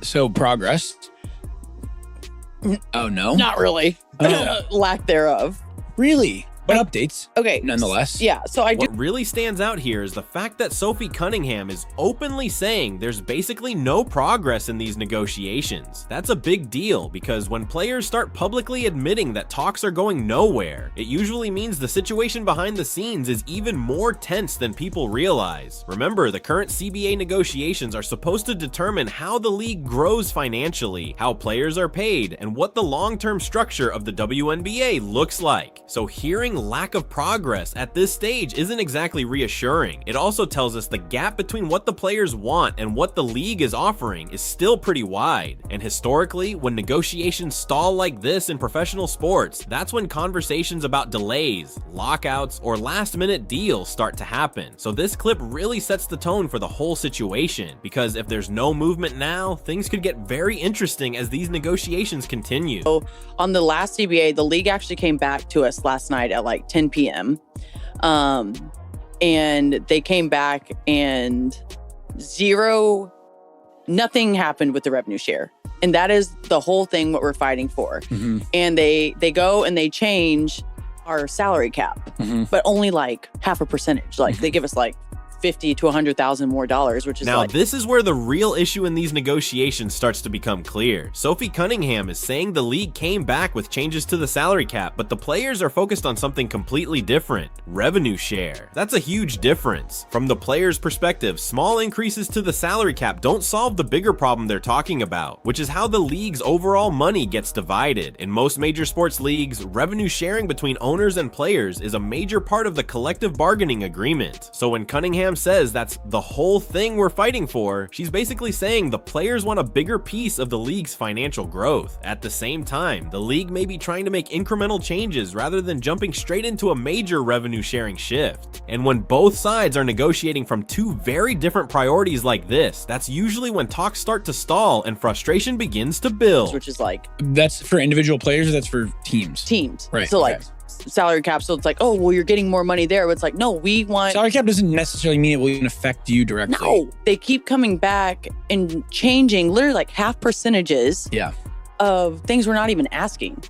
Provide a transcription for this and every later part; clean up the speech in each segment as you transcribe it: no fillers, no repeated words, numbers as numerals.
So progress. Oh, no? Not really. Oh. Lack thereof. Really? But updates. Okay. Nonetheless. Yeah. So I do. What really stands out here is the fact that Sophie Cunningham is openly saying there's basically no progress in these negotiations. That's a big deal because when players start publicly admitting that talks are going nowhere, it usually means the situation behind the scenes is even more tense than people realize. Remember, the current CBA negotiations are supposed to determine how the league grows financially, how players are paid, and what the long-term structure of the WNBA looks like. So hearing lack of progress at this stage isn't exactly reassuring. It also tells us the gap between what the players want and what the league is offering is still pretty wide. And historically, when negotiations stall like this in professional sports, that's when conversations about delays, lockouts, or last-minute deals start to happen. So this clip really sets the tone for the whole situation, because if there's no movement now, things could get very interesting as these negotiations continue. So on the last CBA, the league actually came back to us last night at like 10 p.m. And they came back and nothing happened with the revenue share. And that is the whole thing, what we're fighting for. Mm-hmm. And they go and they change our salary cap, but only like half a percentage. Like they give us like 50 to 100,000 more dollars, which is now like, this is where the real issue in these negotiations starts to become clear. Sophie Cunningham is saying the league came back with changes to the salary cap, but the players are focused on something completely different: revenue share. That's a huge difference. From the players' perspective, small increases to the salary cap don't solve the bigger problem they're talking about, which is how the league's overall money gets divided. In most major sports leagues, revenue sharing between owners and players is a major part of the collective bargaining agreement. So when Cunningham says that's the whole thing we're fighting for, she's basically saying the players want a bigger piece of the league's financial growth. At the same time, the league may be trying to make incremental changes rather than jumping straight into a major revenue sharing shift. And when both sides are negotiating from two very different priorities like this, that's usually when talks start to stall and frustration begins to build. which is like That's for individual players or that's for teams? teams. Right, So okay. like salary cap. So it's like, oh, well, you're getting more money there. But it's like, no, we want. Salary cap doesn't necessarily mean it will even affect you directly. No, they keep coming back and changing literally like half percentages Yeah. of things we're not even asking.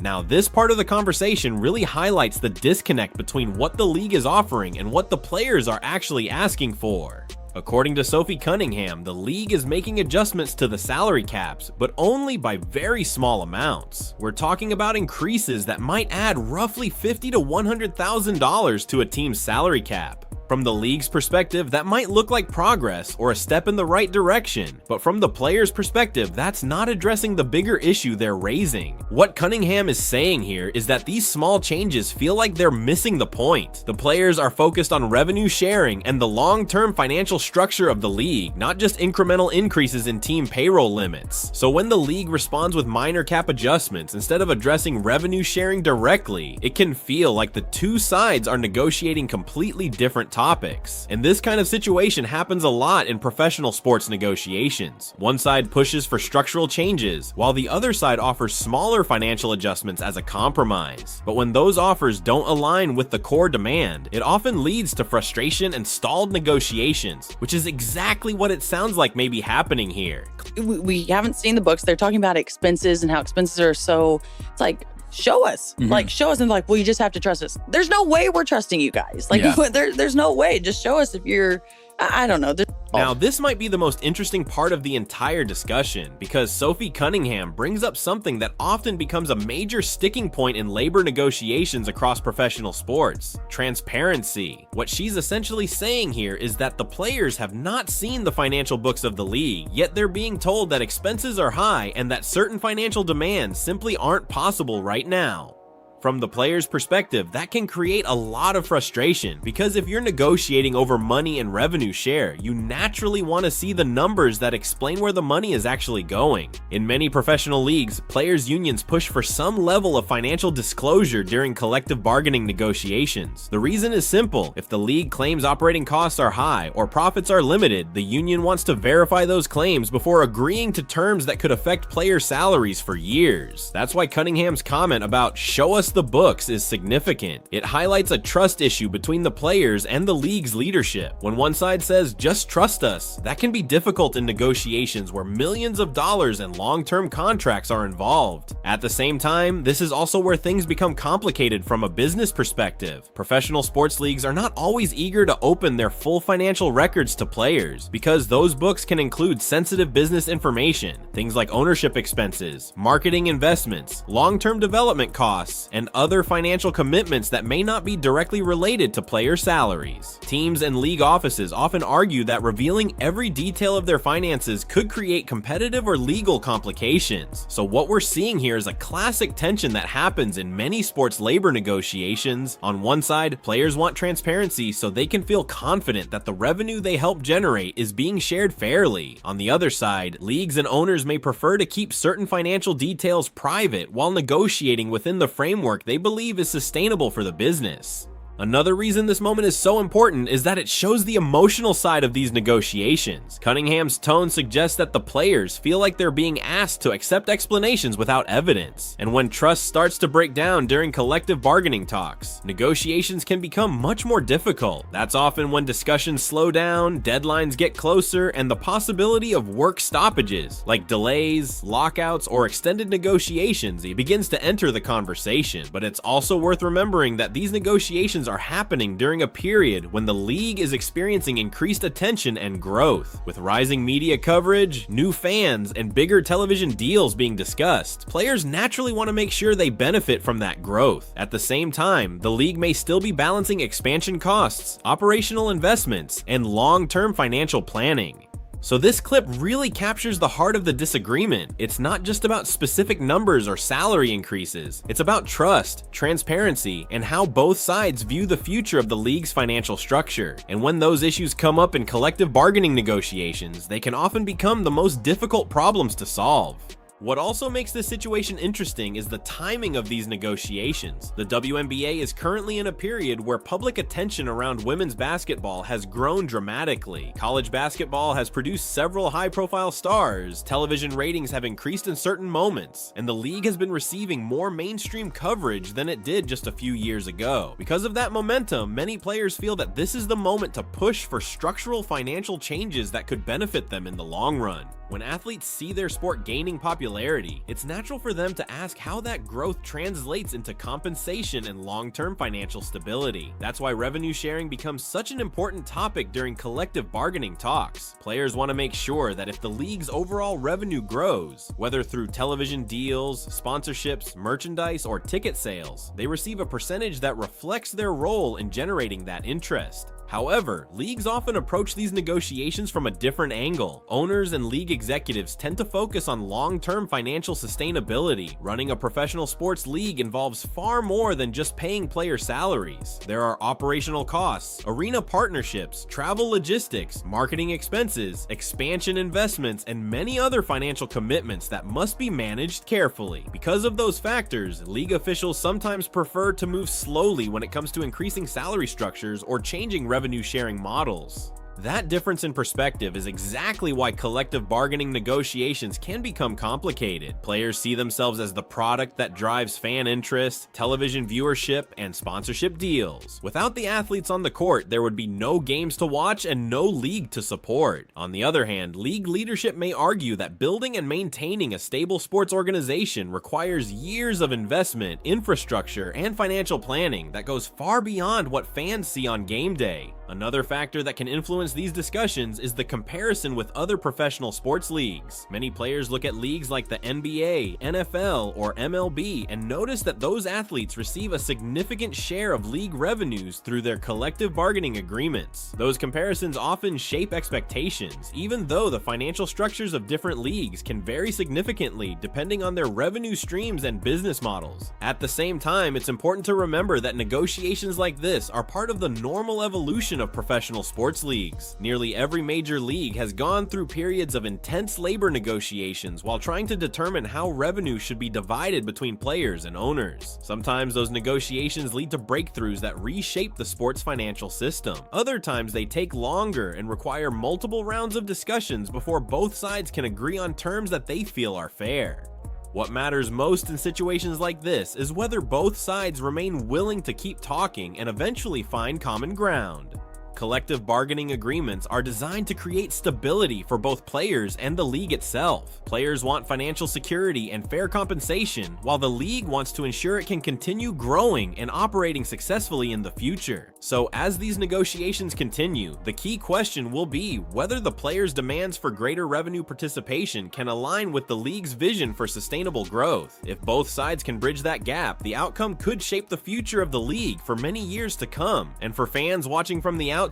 Now, this part of the conversation really highlights the disconnect between what the league is offering and what the players are actually asking for. According to Sophie Cunningham, the league is making adjustments to the salary caps, but only by very small amounts. We're talking about increases that might add roughly $50,000 to $100,000 to a team's salary cap. From the league's perspective, that might look like progress or a step in the right direction, but from the player's perspective, that's not addressing the bigger issue they're raising. What Cunningham is saying here is that these small changes feel like they're missing the point. The players are focused on revenue sharing and the long-term financial structure of the league, not just incremental increases in team payroll limits. So when the league responds with minor cap adjustments instead of addressing revenue sharing directly, it can feel like the two sides are negotiating completely different topics. And this kind of situation happens a lot in professional sports negotiations. One side pushes for structural changes, while the other side offers smaller financial adjustments as a compromise. But when those offers don't align with the core demand, it often leads to frustration and stalled negotiations, which is exactly what it sounds like may be happening here. We haven't seen the books. They're talking about expenses and how expenses are so, it's like, show us. Like, show us. And like, well, you just have to trust us. There's no way we're trusting you guys. Like, Yeah. there's no way. Just show us if you're, I don't know. Now, this might be the most interesting part of the entire discussion, because Sophie Cunningham brings up something that often becomes a major sticking point in labor negotiations across professional sports: transparency. What she's essentially saying here is that the players have not seen the financial books of the league, yet they're being told that expenses are high and that certain financial demands simply aren't possible right now. From the player's perspective, that can create a lot of frustration, because if you're negotiating over money and revenue share, you naturally want to see the numbers that explain where the money is actually going. In many professional leagues, players' unions push for some level of financial disclosure during collective bargaining negotiations. The reason is simple: if the league claims operating costs are high or profits are limited, the union wants to verify those claims before agreeing to terms that could affect player salaries for years. That's why Cunningham's comment about "show us the books is significant. It highlights a trust issue between the players and the league's leadership. When one side says, "Just trust us," that can be difficult in negotiations where millions of dollars and long-term contracts are involved. At the same time, this is also where things become complicated from a business perspective. Professional sports leagues are not always eager to open their full financial records to players because those books can include sensitive business information, things like ownership expenses, marketing investments, long-term development costs, and other financial commitments that may not be directly related to player salaries. Teams and league offices often argue that revealing every detail of their finances could create competitive or legal complications. So what we're seeing here is a classic tension that happens in many sports labor negotiations. On one side, players want transparency so they can feel confident that the revenue they help generate is being shared fairly. On the other side, leagues and owners may prefer to keep certain financial details private while negotiating within the framework they believe is sustainable for the business. Another reason this moment is so important is that it shows the emotional side of these negotiations. Cunningham's tone suggests that the players feel like they're being asked to accept explanations without evidence. And when trust starts to break down during collective bargaining talks, negotiations can become much more difficult. That's often when discussions slow down, deadlines get closer, and the possibility of work stoppages, like delays, lockouts, or extended negotiations, it begins to enter the conversation. But it's also worth remembering that these negotiations are happening during a period when the league is experiencing increased attention and growth. With rising media coverage, new fans, and bigger television deals being discussed, players naturally want to make sure they benefit from that growth. At the same time, the league may still be balancing expansion costs, operational investments, and long-term financial planning. So this clip really captures the heart of the disagreement. It's not just about specific numbers or salary increases. It's about trust, transparency, and how both sides view the future of the league's financial structure. And when those issues come up in collective bargaining negotiations, they can often become the most difficult problems to solve. What also makes this situation interesting is the timing of these negotiations. The WNBA is currently in a period where public attention around women's basketball has grown dramatically. College basketball has produced several high-profile stars, television ratings have increased in certain moments, and the league has been receiving more mainstream coverage than it did just a few years ago. Because of that momentum, many players feel that this is the moment to push for structural financial changes that could benefit them in the long run. When athletes see their sport gaining popularity, it's natural for them to ask how that growth translates into compensation and long-term financial stability. That's why revenue sharing becomes such an important topic during collective bargaining talks. Players want to make sure that if the league's overall revenue grows, whether through television deals, sponsorships, merchandise, or ticket sales, they receive a percentage that reflects their role in generating that interest. However, leagues often approach these negotiations from a different angle. Owners and league executives tend to focus on long-term financial sustainability. Running a professional sports league involves far more than just paying player salaries. There are operational costs, arena partnerships, travel logistics, marketing expenses, expansion investments, and many other financial commitments that must be managed carefully. Because of those factors, league officials sometimes prefer to move slowly when it comes to increasing salary structures or changing revenue sharing models. That difference in perspective is exactly why collective bargaining negotiations can become complicated. Players see themselves as the product that drives fan interest, television viewership, and sponsorship deals. Without the athletes on the court, there would be no games to watch and no league to support. On the other hand, league leadership may argue that building and maintaining a stable sports organization requires years of investment, infrastructure, and financial planning that goes far beyond what fans see on game day. Another factor that can influence these discussions is the comparison with other professional sports leagues. Many players look at leagues like the NBA, NFL, or MLB and notice that those athletes receive a significant share of league revenues through their collective bargaining agreements. Those comparisons often shape expectations, even though the financial structures of different leagues can vary significantly depending on their revenue streams and business models. At the same time, it's important to remember that negotiations like this are part of the normal evolution of professional sports leagues. Nearly every major league has gone through periods of intense labor negotiations while trying to determine how revenue should be divided between players and owners. Sometimes those negotiations lead to breakthroughs that reshape the sport's financial system. Other times they take longer and require multiple rounds of discussions before both sides can agree on terms that they feel are fair. What matters most in situations like this is whether both sides remain willing to keep talking and eventually find common ground. Collective bargaining agreements are designed to create stability for both players and the league itself. Players want financial security and fair compensation, while the league wants to ensure it can continue growing and operating successfully in the future. So as these negotiations continue, the key question will be whether the players' demands for greater revenue participation can align with the league's vision for sustainable growth. If both sides can bridge that gap, the outcome could shape the future of the league for many years to come. And for fans watching from the outside,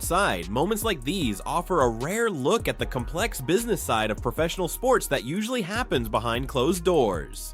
moments like these offer a rare look at the complex business side of professional sports that usually happens behind closed doors.